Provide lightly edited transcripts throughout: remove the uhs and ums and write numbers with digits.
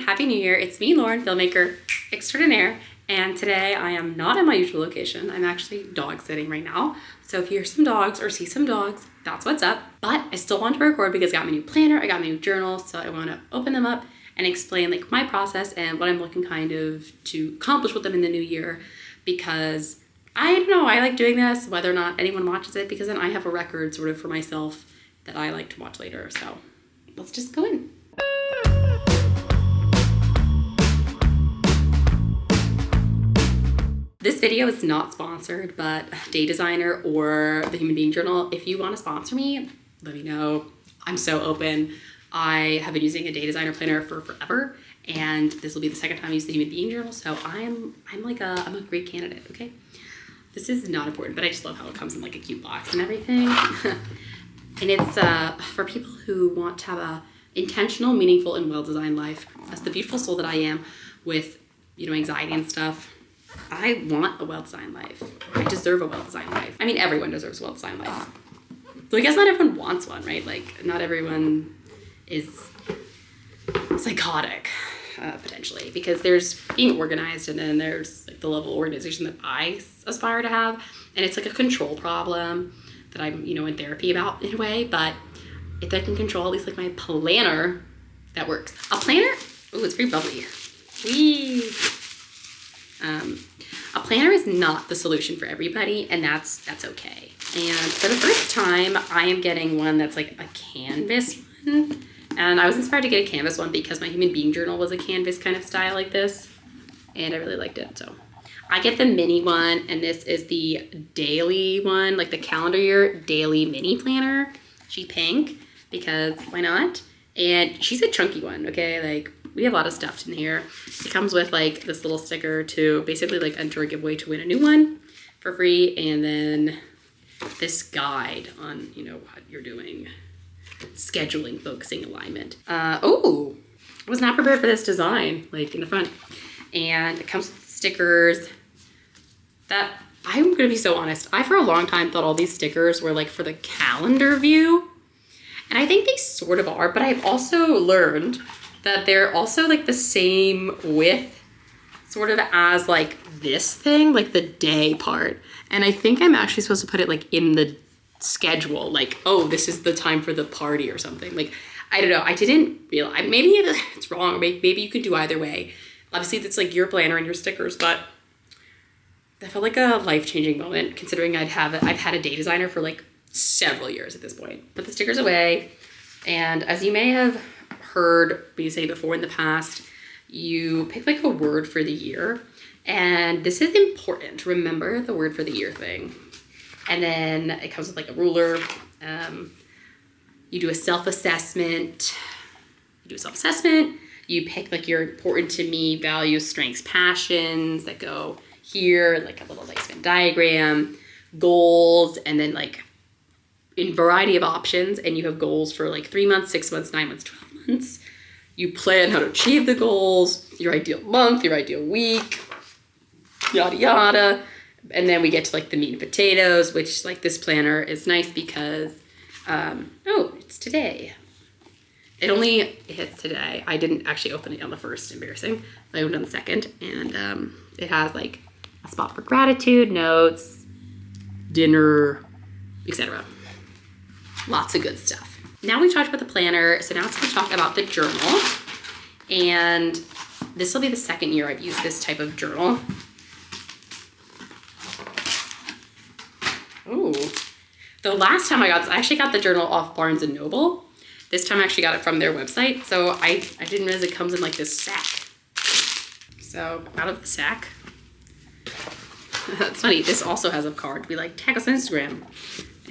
Happy New Year. It's me, Lauren, filmmaker extraordinaire, and today I am not in my usual location. I'm actually dog sitting right now. So if you hear some dogs or see some dogs, that's what's up. But I still want to record because I got my new planner, I got my new journal, so I want to open them up and explain like my process and what I'm looking kind of to accomplish with them in the new year, because I don't know, I like doing this whether or not anyone watches it, because then I have a record sort of for myself that I like to watch later. So let's just go in. This video is not sponsored, but Day Designer or the Human Being Journal, if you want to sponsor me, let me know. I'm so open. I have been using a Day Designer planner for forever, and this will be the second time I use the Human Being Journal, so I'm a great candidate, okay? This is not important, but I just love how it comes in like a cute box and everything. And it's for people who want to have a intentional, meaningful, and well-designed life. As the beautiful soul that I am with, anxiety and stuff, I want a well-designed life. I deserve a well-designed life. I mean, everyone deserves a well-designed life. So I guess not everyone wants one, right? Like, not everyone is psychotic, potentially, because there's being organized, and then there's like the level of organization that I aspire to have, and it's like a control problem that I'm, in therapy about in a way. But if I can control at least like my planner, that works. A planner, ooh, it's very bubbly. Whee! A planner is not the solution for everybody, and that's okay. And for the first time, I am getting one that's like a canvas one. And I was inspired to get a canvas one because my Human Being Journal was a canvas kind of style like this, and I really liked it. So I get the mini one, and this is the daily one, like the calendar year daily mini planner. She's pink because why not? And she's a chunky one, okay? Like, we have a lot of stuff in here. It comes with like this little sticker to basically like enter a giveaway to win a new one for free, and then this guide on what you're doing, scheduling, focusing, alignment. Oh, I was not prepared for this design, like in the front. And it comes with stickers that, I'm gonna be so honest, I for a long time thought all these stickers were like for the calendar view, and I think they sort of are, but I've also learned that they're also like the same width sort of as like this thing, like the day part. And I think I'm actually supposed to put it like in the schedule, like, oh, this is the time for the party or something. Like, I don't know, I didn't realize, maybe it's wrong, or maybe you could do either way. Obviously it's like your planner and your stickers, but that felt like a life-changing moment, considering I've had a Day Designer for like several years at this point. Put the stickers away, and as you may have heard me say before in the past, you pick like a word for the year, and this is important. Remember the word for the year thing. And then it comes with like a ruler. You do a self-assessment. You pick like your important to me values, strengths, passions that go here, like a little like Venn diagram, goals, and then like in variety of options. And you have goals for like 3 months, 6 months, 9 months, 12 months. You plan how to achieve the goals, your ideal month, your ideal week, yada, yada. And then we get to like the meat and potatoes, which like this planner is nice because, oh, it's today. It only hits today. I didn't actually open it on the first, embarrassing. I opened it on the second, and it has like a spot for gratitude, notes, dinner, etc. Lots of good stuff. Now we've talked about the planner, so now it's going to talk about the journal. And this will be the second year I've used this type of journal. Ooh. The last time I got this, I actually got the journal off Barnes & Noble. This time I actually got it from their website. So I didn't realize it comes in like this sack. So out of the sack. That's funny. This also has a card to be like, tag us on Instagram.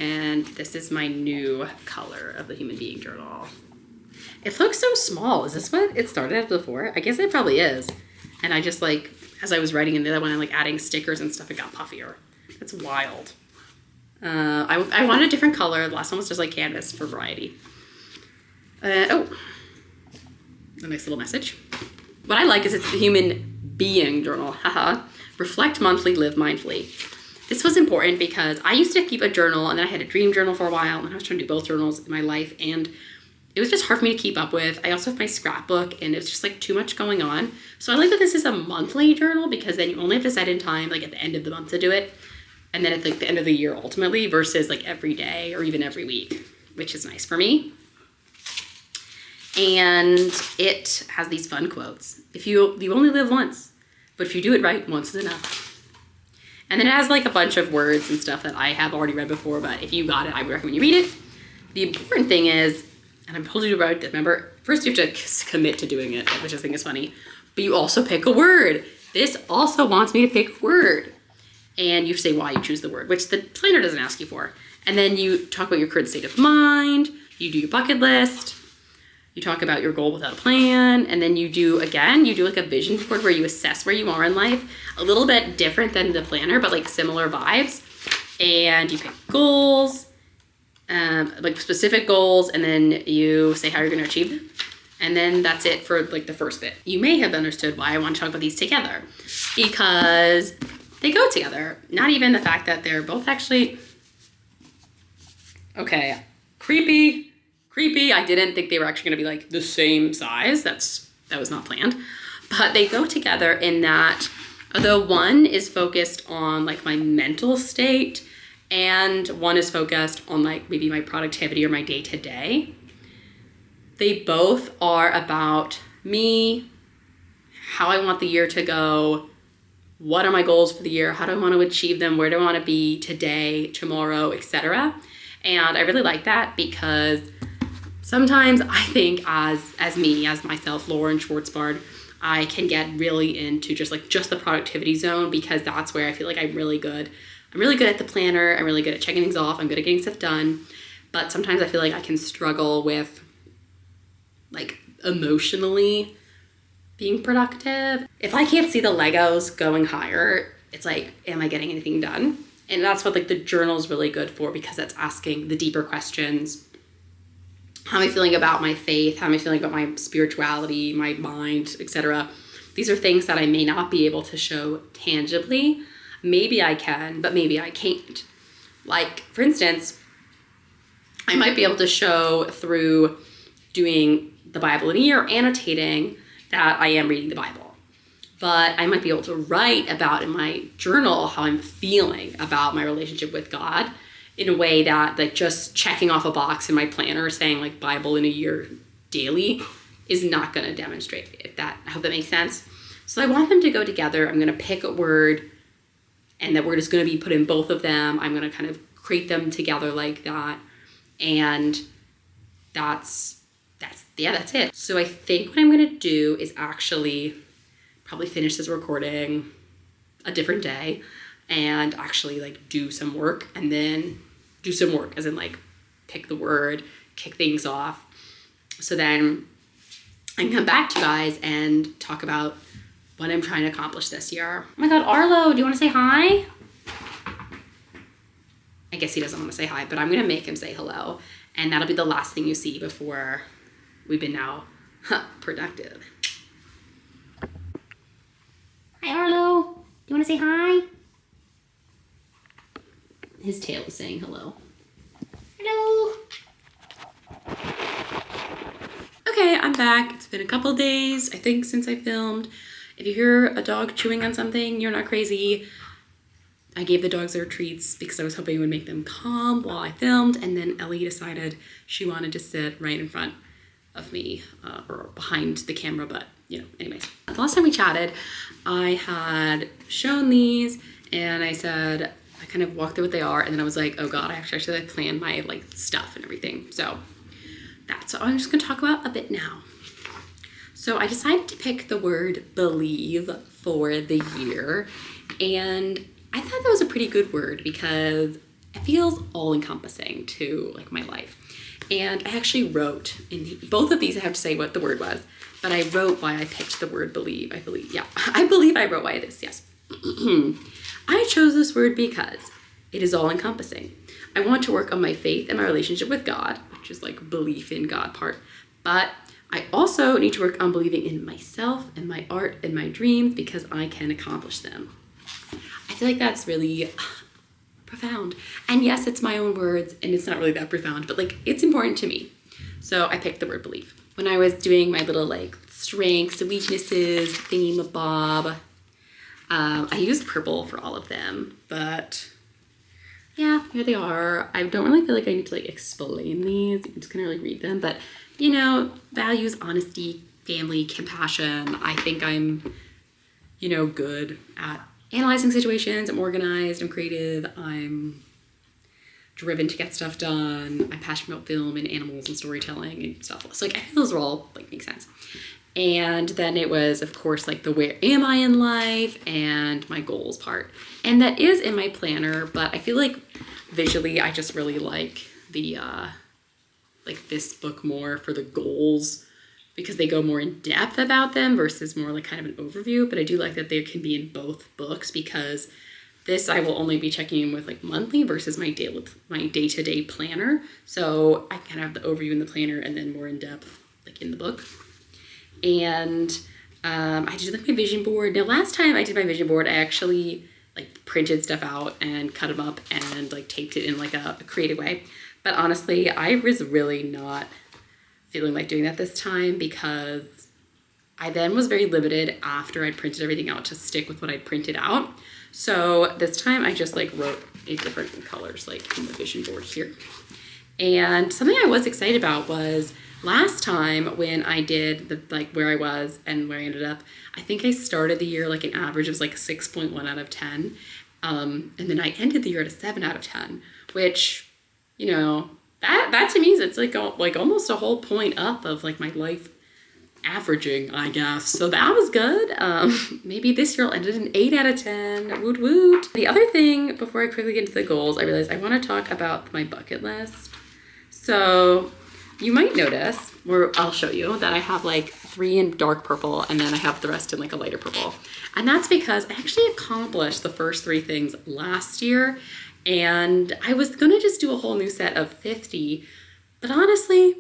And this is my new color of the Human Being Journal. It looks so small. Is this what it started as before? I guess it probably is. And I just like, as I was writing in the other one, I'm like adding stickers and stuff, it got puffier. It's wild. I want a different color. The last one was just like canvas for variety. Oh, a nice little message. What I like is it's the Human Being Journal. Haha. Reflect monthly, live mindfully. This was important because I used to keep a journal, and then I had a dream journal for a while, and I was trying to do both journals in my life, and it was just hard for me to keep up with. I also have my scrapbook and it was just like too much going on. So I like that this is a monthly journal because then you only have to set in time like at the end of the month to do it. And then at like the end of the year ultimately versus like every day or even every week, which is nice for me. And it has these fun quotes. You only live once, but if you do it right, once is enough. And then it has like a bunch of words and stuff that I have already read before, but if you got it, I would recommend you read it. The important thing is, and I'm told you to write, remember, first you have to commit to doing it, which I think is funny, but you also pick a word. This also wants me to pick a word. And you say why you choose the word, which the planner doesn't ask you for. And then you talk about your current state of mind, you do your bucket list, you talk about your goal without a plan, and then you do like a vision board where you assess where you are in life. A little bit different than the planner, but like similar vibes. And you pick goals, like specific goals, and then you say how you're gonna achieve them. And then that's it for like the first bit. You may have understood why I want to talk about these together, because they go together. Not even the fact that they're both actually, okay, creepy. I didn't think they were actually gonna be like the same size. That was not planned. But they go together in that, although one is focused on like my mental state and one is focused on like maybe my productivity or my day-to-day, they both are about me, how I want the year to go, what are my goals for the year, how do I want to achieve them, where do I want to be today, tomorrow, etc. And I really like that because sometimes I think as myself, Lauren Schwartzbard, I can get really into just the productivity zone because that's where I feel like I'm really good. I'm really good at the planner. I'm really good at checking things off. I'm good at getting stuff done. But sometimes I feel like I can struggle with like emotionally being productive. If I can't see the Legos going higher, it's like, am I getting anything done? And that's what like the journal is really good for because that's asking the deeper questions. How am I feeling about my faith? How am I feeling about my spirituality, my mind, etc.? These are things that I may not be able to show tangibly. Maybe I can, but maybe I can't. Like, for instance, I might be able to show through doing the Bible in a year, annotating that I am reading the Bible. But I might be able to write about in my journal how I'm feeling about my relationship with God in a way that like just checking off a box in my planner saying like Bible in a year daily is not going to demonstrate I hope that makes sense. So I want them to go together. I'm going to pick a word and that word is going to be put in both of them. I'm going to kind of create them together like that. And that's it. So I think what I'm going to do is actually probably finish this recording a different day and actually like do some work and then do some work as in like pick the word, kick things off. So then I can come back to you guys and talk about what I'm trying to accomplish this year. Oh my God, Arlo, do you want to say hi? I guess he doesn't want to say hi, but I'm going to make him say hello. And that'll be the last thing you see before we've been now productive. Hi, Arlo. Do you want to say hi? His tail is saying hello. Hello. Okay, I'm back. It's been a couple days, I think, since I filmed. If you hear a dog chewing on something, you're not crazy. I gave the dogs their treats because I was hoping it would make them calm while I filmed, and then Ellie decided she wanted to sit right in front of me or behind the camera, but anyways. The last time we chatted, I had shown these and I said, I kind of walked through what they are, and then I was like, oh God, I actually planned my like stuff and everything. So that's what I'm just gonna talk about a bit now. So I decided to pick the word believe for the year, and I thought that was a pretty good word because it feels all-encompassing to like my life. And I actually wrote in both of these, I have to say what the word was, but I wrote why I picked the word believe. I believe I wrote why it is, yes. I chose this word because it is all-encompassing. I want to work on my faith and my relationship with God, which is like belief in God part, but I also need to work on believing in myself and my art and my dreams because I can accomplish them. I feel like that's really profound. And yes, it's my own words and it's not really that profound, but like it's important to me. So I picked the word believe. When I was doing my little like strengths, weaknesses, thingamabob, I used purple for all of them, but yeah, here they are. I don't really feel like I need to like explain these. You can just kind of like read them, but you know, values, honesty, family, compassion. I think I'm, you know, good at analyzing situations. I'm organized, I'm creative, I'm driven to get stuff done. I'm passionate about film and animals and storytelling and stuff. So like I feel those are all like make sense. And then it was, of course, like the where am I in life and my goals part. And that is in my planner, but I feel like visually I just really like the like this book more for the goals because they go more in depth about them versus more like kind of an overview. But I do like that they can be in both books because this I will only be checking in with like monthly versus my day-to-day planner. So I kind of have the overview in the planner and then more in depth like in the book. And I did like my vision board. Now last time I did my vision board, I actually like printed stuff out and cut them up and like taped it in like a creative way. But honestly, I was really not feeling like doing that this time because I then was very limited after I'd printed everything out to stick with what I'd printed out. So this time I just like wrote in different colors like in the vision board here. And something I was excited about was last time when I did the like where I was and where I ended up, I think I started the year like an average of like 6.1 out of 10. And then I ended the year at a 7 out of 10, which, you know, that to me is it's like almost a whole point up of like my life averaging, I guess. So that was good. Maybe this year I'll end it an 8 out of 10. Woot woot. The other thing before I quickly get into the goals, I realized I want to talk about my bucket list. So you might notice, or I'll show you, that I have like 3 in dark purple and then I have the rest in like a lighter purple. And that's because I actually accomplished the first 3 things last year and I was gonna just do a whole new set of 50, but honestly,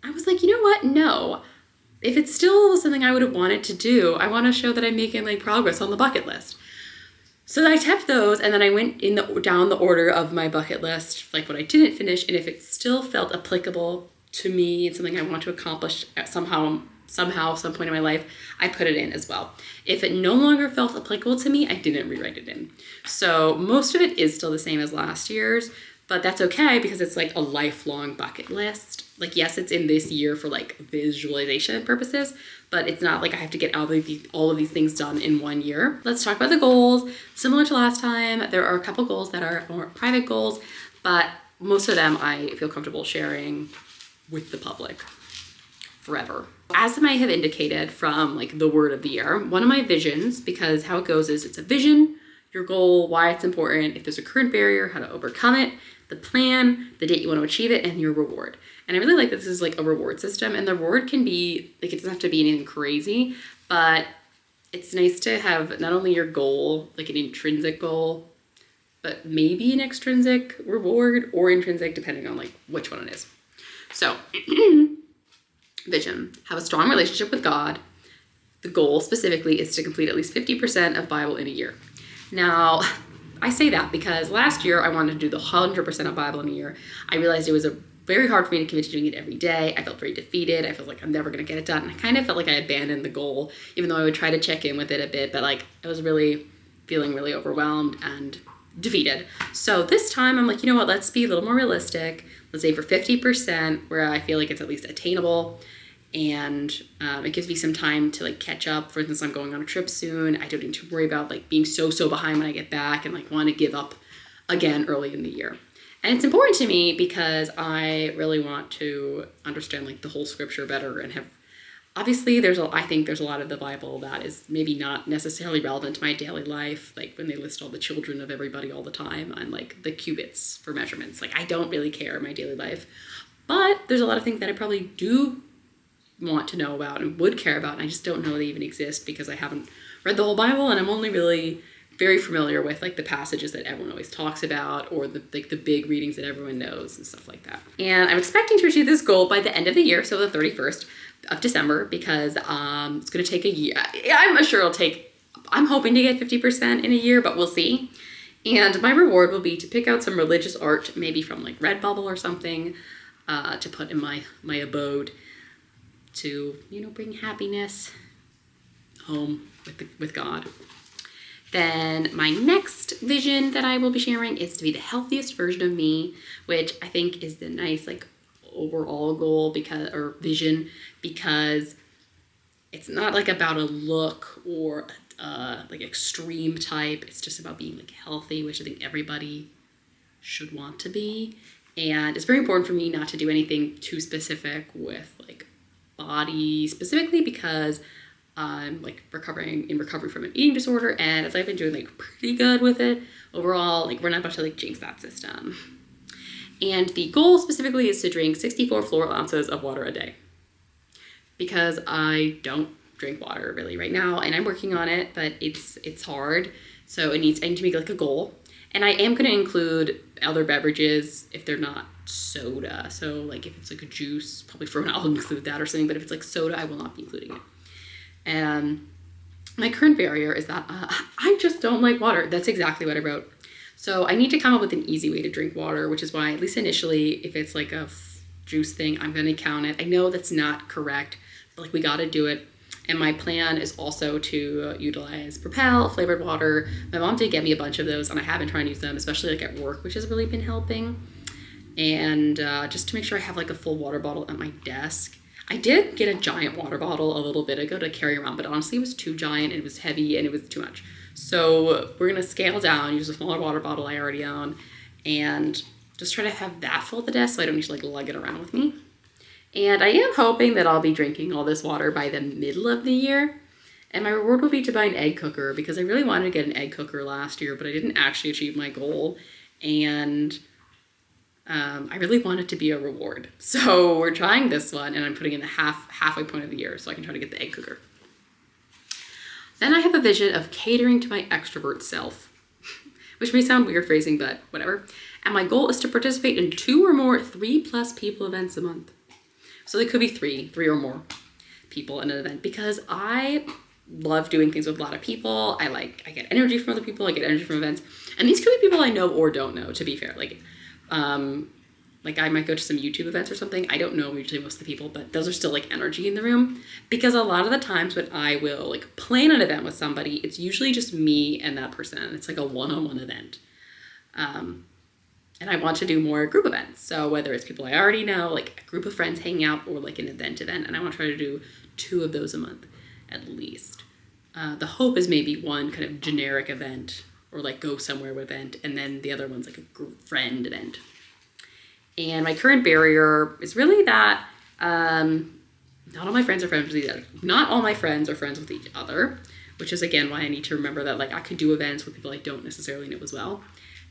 I was like, you know what? No. If it's still something I would have wanted to do, I want to show that I'm making like progress on the bucket list. So I kept those and then I went down the order of my bucket list, like what I didn't finish, and if it still felt applicable to me and something I want to accomplish at somehow, some point in my life, I put it in as well. If it no longer felt applicable to me, I didn't rewrite it in. So most of it is still the same as last year's, but that's okay because it's like a lifelong bucket list. Like, yes, it's in this year for like visualization purposes, but it's not like I have to get all of these things done in 1 year. Let's talk about the goals. Similar to last time, there are a couple goals that are more private goals, but most of them I feel comfortable sharing with the public forever. As I might have indicated from like the word of the year, one of my visions, because how it goes is it's a vision, your goal, why it's important, if there's a current barrier, how to overcome it, the plan, the date you want to achieve it, and your reward. And I really like this is like a reward system, and the reward can be, like it doesn't have to be anything crazy, but it's nice to have not only your goal, like an intrinsic goal, but maybe an extrinsic reward or intrinsic, depending on like which one it is. So, vision, have a strong relationship with God. The goal specifically is to complete at least 50% of Bible in a year. Now, I say that because last year I wanted to do the 100% of Bible in a year. I realized it was very hard for me to commit to doing it every day. I felt very defeated. I felt like I'm never going to get it done. And I kind of felt like I abandoned the goal, even though I would try to check in with it a bit, but like I was really feeling really overwhelmed and defeated. So this time I'm like, you know what, let's be a little more realistic. Let's aim for 50% where I feel like it's at least attainable. And it gives me some time to like catch up. For instance, I'm going on a trip soon. I don't need to worry about like being so behind when I get back and like want to give up again early in the year. And it's important to me because I really want to understand like the whole scripture better and have, obviously I think there's a lot of the Bible that is maybe not necessarily relevant to my daily life. Like when they list all the children of everybody all the time and like the cubits for measurements, like I don't really care in my daily life, but there's a lot of things that I probably do want to know about and would care about. And I just don't know they even exist because I haven't read the whole Bible and I'm only really very familiar with like the passages that everyone always talks about or the big readings that everyone knows and stuff like that. And I'm expecting to achieve this goal by the end of the year, so the 31st of December, because it's going to take a year. I'm sure I'm hoping to get 50% in a year, but we'll see. And my reward will be to pick out some religious art, maybe from like Redbubble or something, to put in my abode to, bring happiness home with God. Then my next vision that I will be sharing is to be the healthiest version of me, which I think is the nice overall goal or vision, because it's not about a look or extreme type. It's just about being healthy, which I think everybody should want to be. And it's very important for me not to do anything too specific with body specifically, because I'm recovery from an eating disorder, and as I've been doing pretty good with it overall, we're not about to jinx that system. And the goal specifically is to drink 64 floral ounces of water a day, because I don't drink water really right now, and I'm working on it, but it's hard. So I need to make a goal, and I am going to include other beverages if they're not soda. So if it's a juice, probably for I'll include that or something. But if it's soda, I will not be including it. And my current barrier is that I just don't like water. That's exactly what I wrote. So I need to come up with an easy way to drink water, which is why, at least initially, if it's a juice thing, I'm going to count it. I know that's not correct, but we got to do it. And my plan is also to utilize Propel flavored water. My mom did get me a bunch of those, and I have been trying to use them, especially at work, which has really been helping. And just to make sure I have a full water bottle at my desk. I did get a giant water bottle a little bit ago to carry around, but honestly it was too giant, and it was heavy, and it was too much. So we're going to scale down, use a smaller water bottle I already own, and just try to have that full at the desk so I don't need to lug it around with me. And I am hoping that I'll be drinking all this water by the middle of the year. And my reward will be to buy an egg cooker, because I really wanted to get an egg cooker last year, but I didn't actually achieve my goal. And I really want it to be a reward. So we're trying this one, and I'm putting in the halfway point of the year so I can try to get the egg cooker. Then I have a vision of catering to my extrovert self, which may sound weird phrasing, but whatever. And my goal is to participate in 2 or more 3+ people events a month. So they could be three or more people in an event, because I love doing things with a lot of people. I get energy from other people. I get energy from events. And these could be people I know or don't know, to be fair. I might go to some YouTube events or something. I don't know usually most of the people, but those are still energy in the room, because a lot of the times when I will plan an event with somebody, it's usually just me and that person. It's a one-on-one event. And I want to do more group events. So whether it's people I already know, a group of friends hanging out, or an event, and I want to try to do 2 of those a month at least. The hope is maybe one kind of generic event, or go somewhere event, and then the other one's a group friend event. And my current barrier is really that not all my friends are friends with each other. Not all my friends are friends with each other, which is again why I need to remember that I could do events with people I don't necessarily know as well.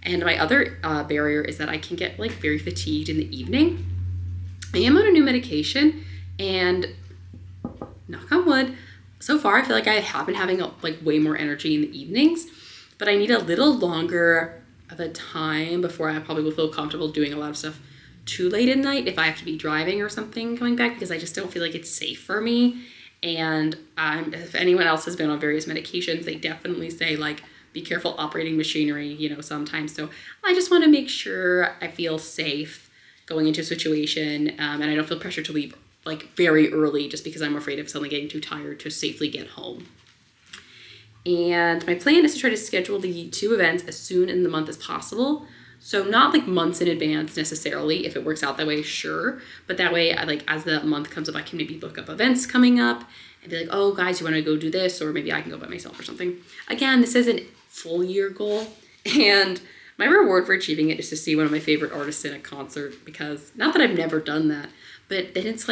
And my other barrier is that I can get very fatigued in the evening. I am on a new medication, and knock on wood, so far I feel I have been having way more energy in the evenings, but I need a little longer of a time before I probably will feel comfortable doing a lot of stuff too late at night if I have to be driving or something coming back, because I just don't feel it's safe for me. And if anyone else has been on various medications, they definitely say be careful operating machinery, sometimes. So I just want to make sure I feel safe going into a situation, and I don't feel pressure to leave very early just because I'm afraid of suddenly getting too tired to safely get home. And my plan is to try to schedule the 2 events as soon in the month as possible. So not months in advance necessarily. If it works out that way, sure. But that way, as the month comes up, I can maybe book up events coming up and be oh guys, you want to go do this? Or maybe I can go by myself or something. Again, this isn't full year goal, and my reward for achieving it is to see one of my favorite artists in a concert, because not that I've never done that, but then it's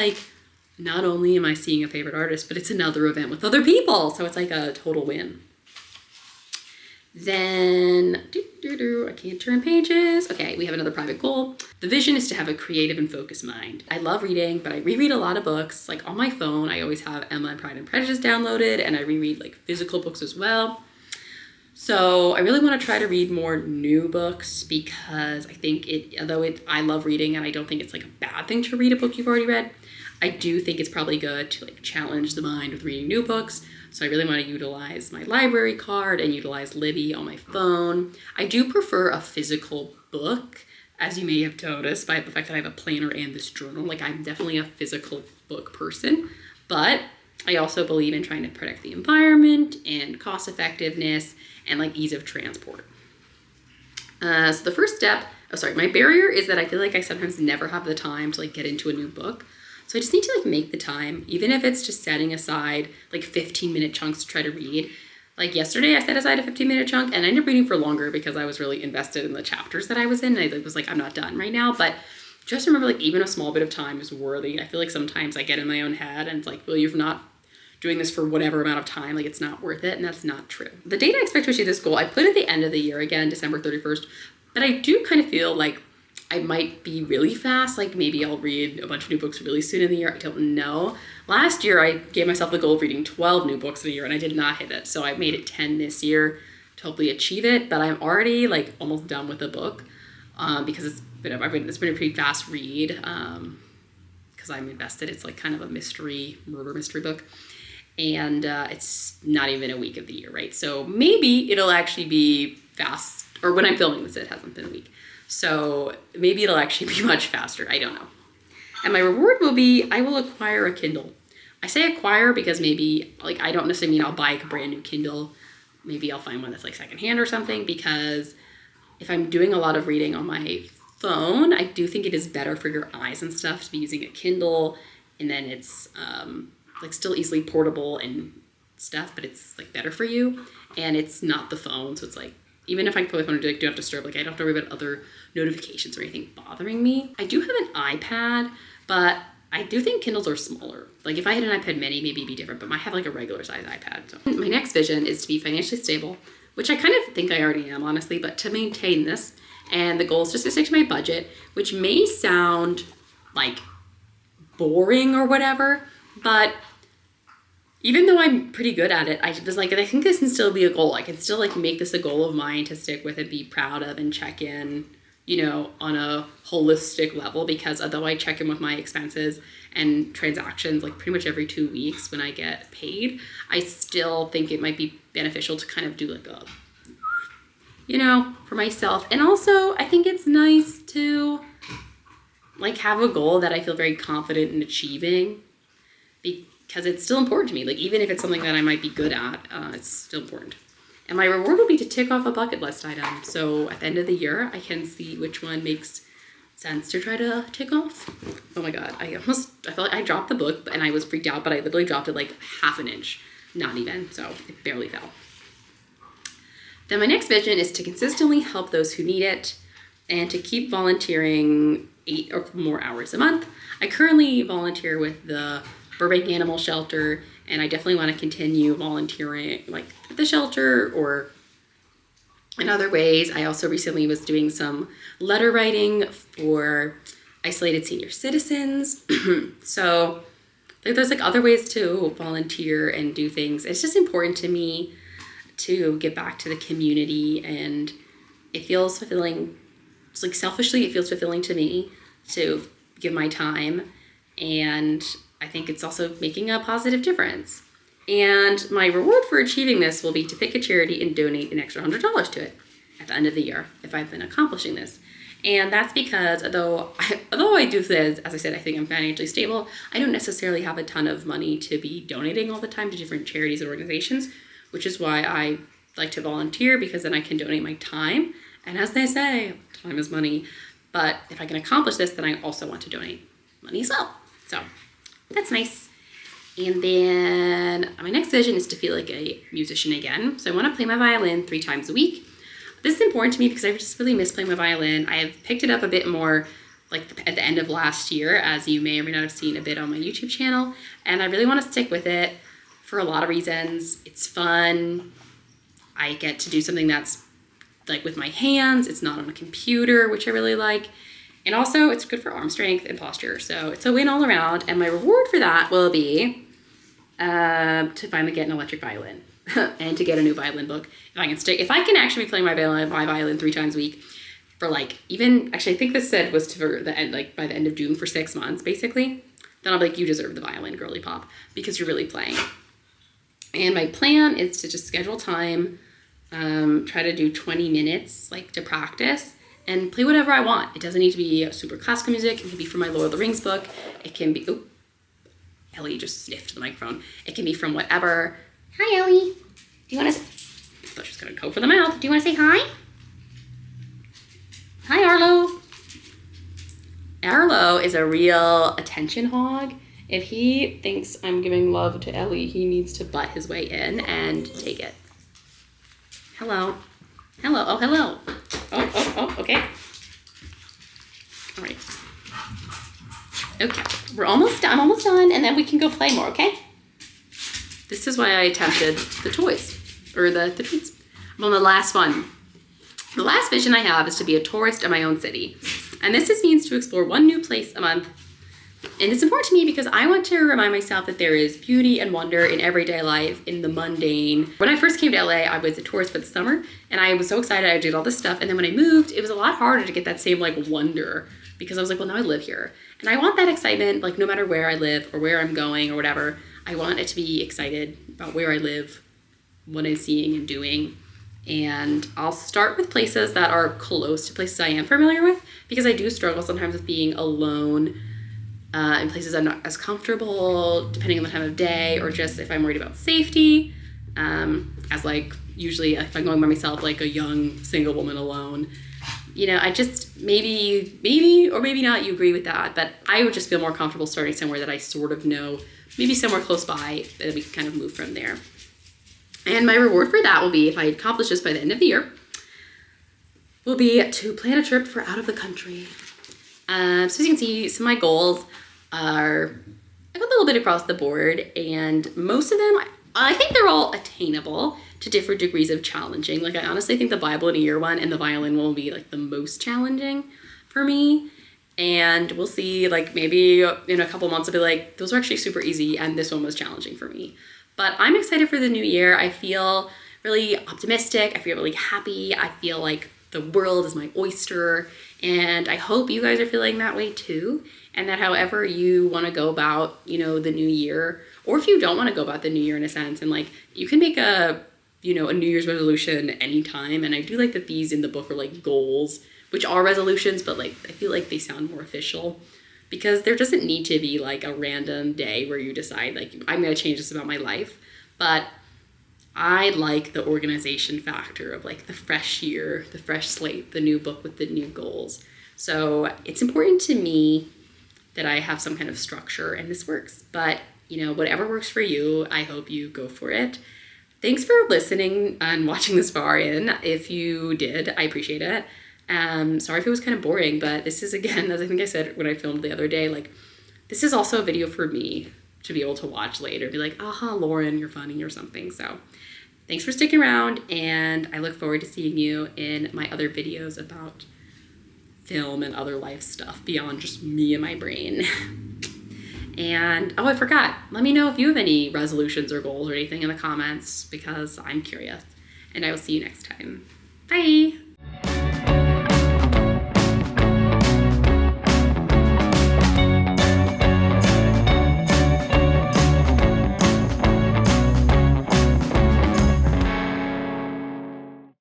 not only am I seeing a favorite artist, but it's another event with other people, so it's a total win. Then I can't turn pages. Okay, we have another private goal. The vision is to have a creative and focused mind. I love reading, but I reread a lot of books. On my phone, I always have Emma and Pride and Prejudice downloaded, and I reread physical books as well. So I really want to try to read more new books, because I think I love reading, and I don't think it's a bad thing to read a book you've already read. I do think it's probably good to challenge the mind with reading new books. So I really want to utilize my library card and utilize Libby on my phone. I do prefer a physical book, as you may have noticed by the fact that I have a planner and this journal. Like, I'm definitely a physical book person, but I also believe in trying to protect the environment and cost effectiveness and like ease of transport. So the first step, my barrier is that I feel like I sometimes never have the time to like get into a new book. So I just need to like make the time, even if it's just setting aside like 15-minute chunks to try to read. Like yesterday I set aside a 15-minute chunk and I ended up reading for longer because I was really invested in the chapters that I was in. And I was like, I'm not done right now, but just remember like even a small bit of time is worthy. I feel like sometimes I get in my own head and it's like, well, you've not doing this for whatever amount of time, like it's not worth it, and that's not true. The date I expect to achieve this goal, I put at the end of the year, again, December 31st, but I do kind of feel like I might be really fast, like maybe I'll read a bunch of new books really soon in the year, I don't know. Last year, I gave myself the goal of reading 12 new books in a year, and I did not hit it, so I made it 10 this year to hopefully achieve it, but I'm already like almost done with the book, because it's been a pretty fast read, because I'm invested. It's like kind of a murder mystery book. And it's not even a week of the year, right? So maybe it'll actually be fast, or when I'm filming this, it hasn't been a week. So maybe it'll actually be much faster, I don't know. And my reward will be, I will acquire a Kindle. I say acquire because maybe, like, I don't necessarily mean I'll buy a brand new Kindle. Maybe I'll find one that's like secondhand or something, because if I'm doing a lot of reading on my phone, I do think it is better for your eyes and stuff to be using a Kindle, and then it's, like still easily portable and stuff, but it's like better for you, and it's not the phone, so it's like even if I put my phone to like do not disturb, like I don't have to worry about other notifications or anything bothering me. I do have an iPad, but I do think Kindles are smaller. Like if I had an iPad mini, maybe it'd be different, but I have like a regular size iPad. So my next vision is to be financially stable, which I kind of think I already am, honestly, but to maintain this, and the goal is just to stick to my budget, which may sound like boring or whatever, but even though I'm pretty good at it, I was like, I think this can still be a goal. I can still like make this a goal of mine to stick with and be proud of and check in, you know, on a holistic level, because although I check in with my expenses and transactions like pretty much every 2 weeks when I get paid, I still think it might be beneficial to kind of do like a, you know, for myself. And also I think it's nice to like have a goal that I feel very confident in achieving, because it's still important to me. Like even if it's something that I might be good at, it's still important. And my reward will be to tick off a bucket list item. So at the end of the year, I can see which one makes sense to try to tick off. Oh my God, I felt like I dropped the book and I was freaked out, but I literally dropped it like half an inch, not even, so it barely fell. Then my next vision is to consistently help those who need it and to keep volunteering 8 or more hours a month. I currently volunteer with the Burbank Animal Shelter, and I definitely want to continue volunteering like at the shelter or in other ways. I also recently was doing some letter writing for isolated senior citizens. So there's like other ways to volunteer and do things. It's just important to me to give back to the community, and it feels fulfilling. It's like selfishly, it feels fulfilling to me to give my time, and I think it's also making a positive difference. And my reward for achieving this will be to pick a charity and donate an extra $100 to it at the end of the year if I've been accomplishing this. And that's because although I do this, as I said, I think I'm financially stable, I don't necessarily have a ton of money to be donating all the time to different charities and organizations, which is why I like to volunteer, because then I can donate my time. And as they say, time is money. But if I can accomplish this, then I also want to donate money as well. So that's nice. And then my next vision is to feel like a musician again. So I want to play my violin 3 times a week. This is important to me because I just really miss playing my violin. I have picked it up a bit more like at the end of last year, as you may or may not have seen a bit on my YouTube channel. And I really want to stick with it for a lot of reasons. It's fun. I get to do something that's like with my hands. It's not on a computer, which I really like. And also it's good for arm strength and posture. So it's a win all around. And my reward for that will be to finally get an electric violin and to get a new violin book. If I can actually be playing my violin 3 times a week for like actually I think this said was for the end, like by the end of June, for 6 months, basically, then I'll be like, you deserve the violin, girly pop, because you're really playing. And my plan is to just schedule time, try to do 20 minutes like to practice, and play whatever I want. It doesn't need to be super classical music. It can be from my Lord of the Rings book. It can be, oh, Ellie just sniffed the microphone. It can be from whatever. Hi, Ellie. Do you want to, I thought she was going to go for the mouth. Do you want to say hi? Hi, Arlo. Arlo is a real attention hog. If he thinks I'm giving love to Ellie, he needs to butt his way in and take it. Hello. Hello. Oh, hello. Oh, okay. All right. Okay, we're almost done. I'm almost done, and then we can go play more, okay? This is why I attempted the toys, or the treats. I'm on the last one. The last vision I have is to be a tourist in my own city. And this just means to explore one new place a month. And it's important to me because I want to remind myself that there is beauty and wonder in everyday life, in the mundane. When I first came to LA, I was a tourist for the summer, and I was so excited I did all this stuff. And then when I moved, it was a lot harder to get that same like wonder, because I was like, well, now I live here. And I want that excitement, like no matter where I live or where I'm going or whatever, I want it to be excited about where I live, what I'm seeing and doing. And I'll start with places that are close to places I am familiar with, because I do struggle sometimes with being alone in places I'm not as comfortable, depending on the time of day, or just if I'm worried about safety, as like usually if I'm going by myself, like a young single woman alone. You know, I just, maybe or maybe not you agree with that, but I would just feel more comfortable starting somewhere that I sort of know, maybe somewhere close by, that we can kind of move from there. And my reward for that will be, if I accomplish this by the end of the year, will be to plan a trip for out of the country. So as you can see, some of my goals are a little bit across the board, and most of them, I think they're all attainable to different degrees of challenging. Like I honestly think the Bible in a year one and the violin will be like the most challenging for me. And we'll see, like maybe in a couple months I'll be like, those are actually super easy and this one was challenging for me. But I'm excited for the new year. I feel really optimistic. I feel really happy. I feel like the world is my oyster. And I hope you guys are feeling that way too. And that however you want to go about, you know, the new year, or if you don't want to go about the new year in a sense, and like you can make a New Year's resolution anytime. And I do like that these in the book are like goals, which are resolutions, but like I feel like they sound more official, because there doesn't need to be like a random day where you decide like I'm going to change this about my life. But I like the organization factor of like the fresh year, the fresh slate, the new book with the new goals. So it's important to me that I have some kind of structure, and this works. But, whatever works for you, I hope you go for it. Thanks for listening and watching this far in. If you did, I appreciate it. Sorry if it was kind of boring, but this is, again, as I think I said when I filmed the other day, like, this is also a video for me to be able to watch later, be like, aha, Lauren, you're funny or something. So thanks for sticking around, and I look forward to seeing you in my other videos about film and other life stuff beyond just me and my brain. And, I forgot. Let me know if you have any resolutions or goals or anything in the comments, because I'm curious. And I will see you next time. Bye!